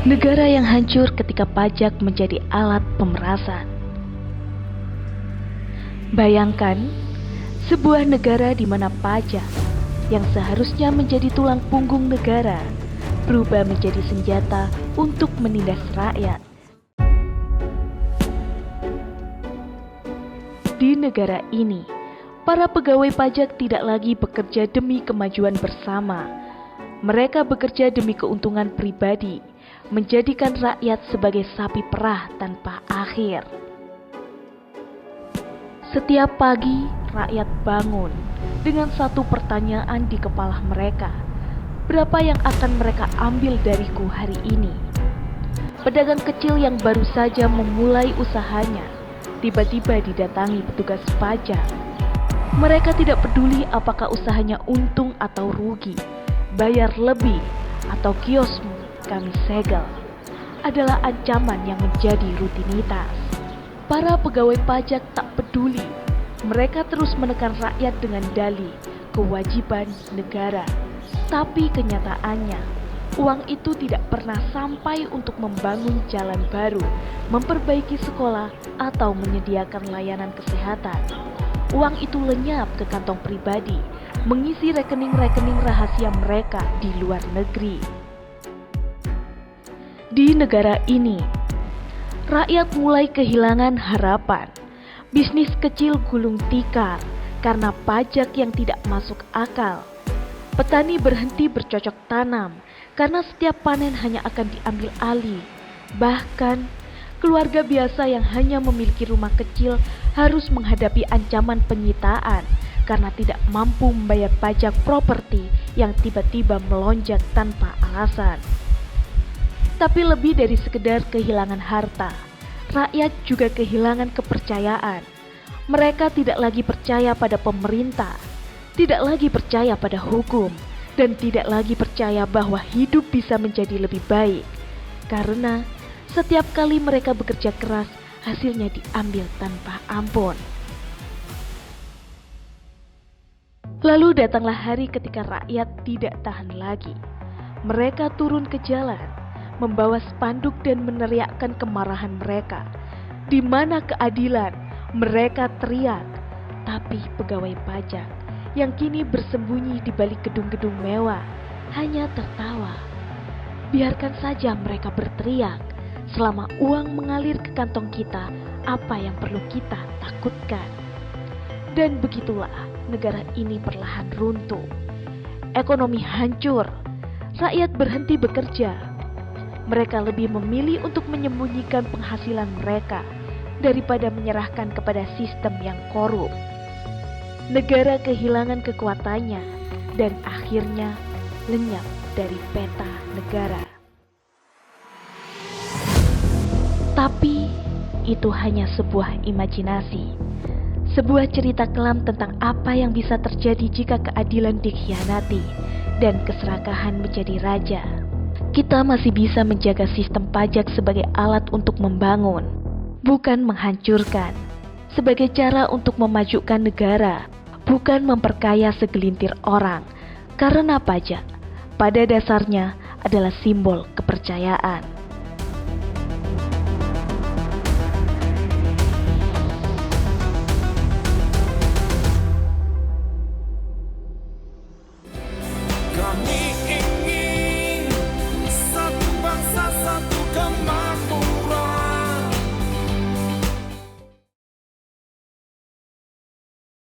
Negara yang hancur ketika pajak menjadi alat pemerasan. Bayangkan sebuah negara di mana pajak yang seharusnya menjadi tulang punggung negara berubah menjadi senjata untuk menindas rakyat. Di negara ini, para pegawai pajak tidak lagi bekerja demi kemajuan bersama. Mereka bekerja demi keuntungan pribadi, menjadikan rakyat sebagai sapi perah tanpa akhir. Setiap pagi, rakyat bangun dengan satu pertanyaan di kepala mereka. Berapa yang akan mereka ambil dariku hari ini? Pedagang kecil yang baru saja memulai usahanya tiba-tiba didatangi petugas pajak. Mereka tidak peduli apakah usahanya untung atau rugi, bayar lebih atau kiosmu kami segel, adalah ancaman yang menjadi rutinitas. Para pegawai pajak tak peduli. Mereka terus menekan rakyat dengan dalih kewajiban negara. Tapi kenyataannya, uang itu tidak pernah sampai untuk membangun jalan baru, memperbaiki sekolah, atau menyediakan layanan kesehatan. Uang itu lenyap ke kantong pribadi, mengisi rekening-rekening rahasia mereka di luar negeri. Di negara ini, rakyat mulai kehilangan harapan. Bisnis kecil gulung tikar karena pajak yang tidak masuk akal. Petani berhenti bercocok tanam karena setiap panen hanya akan diambil alih. Bahkan, keluarga biasa yang hanya memiliki rumah kecil harus menghadapi ancaman penyitaan karena tidak mampu membayar pajak properti yang tiba-tiba melonjak tanpa alasan. Tapi lebih dari sekedar kehilangan harta, rakyat juga kehilangan kepercayaan. Mereka tidak lagi percaya pada pemerintah, tidak lagi percaya pada hukum, dan tidak lagi percaya bahwa hidup bisa menjadi lebih baik. Karena setiap kali mereka bekerja keras, hasilnya diambil tanpa ampun. Lalu datanglah hari ketika rakyat tidak tahan lagi. Mereka turun ke jalan, membawa spanduk dan meneriakkan kemarahan mereka. Di mana keadilan? Mereka teriak. Tapi pegawai pajak yang kini bersembunyi di balik gedung-gedung mewah hanya tertawa. Biarkan saja mereka berteriak. Selama uang mengalir ke kantong kita, apa yang perlu kita takutkan? Dan begitulah negara ini perlahan runtuh. Ekonomi hancur. Rakyat berhenti bekerja. Mereka lebih memilih untuk menyembunyikan penghasilan mereka daripada menyerahkan kepada sistem yang korup. Negara kehilangan kekuatannya dan akhirnya lenyap dari peta negara. Tapi itu hanya sebuah imajinasi, sebuah cerita kelam tentang apa yang bisa terjadi jika keadilan dikhianati dan keserakahan menjadi raja. Kita masih bisa menjaga sistem pajak sebagai alat untuk membangun, bukan menghancurkan, sebagai cara untuk memajukan negara, bukan memperkaya segelintir orang, karena pajak pada dasarnya adalah simbol kepercayaan. Kami